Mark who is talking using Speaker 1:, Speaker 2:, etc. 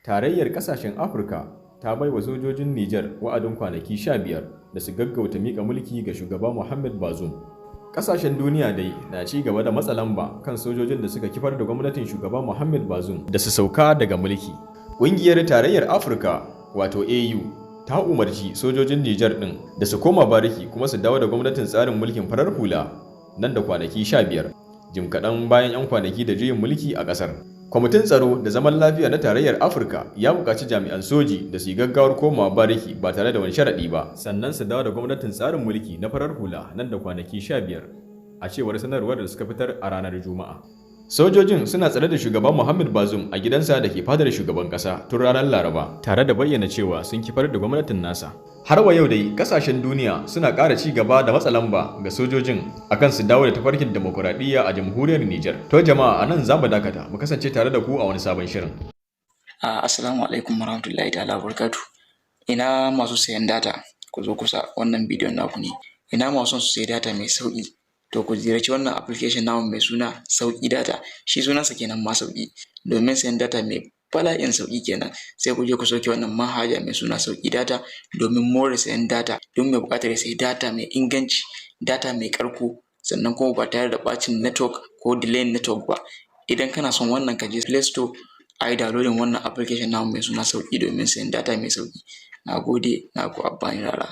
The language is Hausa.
Speaker 1: Tarayyar ƙasashen Afirka ta bai wa sojojin Nijar wa'adin kwanaki 15 da su gaggauta mika mulki ga shugaba Muhammad Bazoum. Ƙasashen duniya dai na ci gaba da matsa lamba kan sojojin da suka kifar da gwamnatin shugaba Muhammad Bazoum da su sauka daga mulki. Ƙungiyar Tarayyar Afirka wato AU ta umarci sojojin Nijar ɗin da su koma bariki kuma su dawo da gwamnatin tsarin mulkin farar hula nan da kwanaki 15, jim kaɗan bayan 'yan kwanaki da juyin mulki a ƙasar. Kwamitin Tsaro da Zaman Lafiya na Tarayyar Afirka ya buƙaci jami'an soji da su yi gaggawar komawa bariki ba tare da wani sharaɗi ba, sannan su dawo da gwamnatin tsarin mulki na farar hula nan da kwanaki 15, a cewar sanarwar da suka fitar a ranar Juma'a. Sojojin suna tsare da shugaban Muhammad Bazoum a gidansa da ke fadar shugaban ƙasa tun ranar Laraba, tare da bayyana cewa sun kifar da gwamnatin nasa. Har wa yau dai kasashen duniya suna ƙara ci gaba da matsa lamba ga sojojin akan su dawo da tafarkin demokuraɗiyya a jamhuriyar Nijar. To jama'a, anan za mu dakata, mu kasance tare da ku a wani sabon shirin.
Speaker 2: Assalamu alaikum warahmatullahi ta'ala barakatuh. Ina masu sayan data, ku zo kusa, wannan bidiyon naku ne. Ina masu su sayi data mai sauƙi, to ku ziyarci wannan application namu mai suna Sauƙi Data. Shi sunansa kenan ma sauƙi, domin sayan data mai bala'in sauƙi kenan. Sai ku je ku sauke wannan manhaja mai suna Sauƙi Data domin more sayan data, don mai buƙatar ya sayi data mai inganci, data mai ƙarko, sannan kuma ba tare da ɓacin network ko delay network ba. Idan kana son wannan, ka je Play Store a yi downloading wannan application namu mai suna Sauƙi domin sayan data mai sauƙi. Na gode, naku Abba Rara.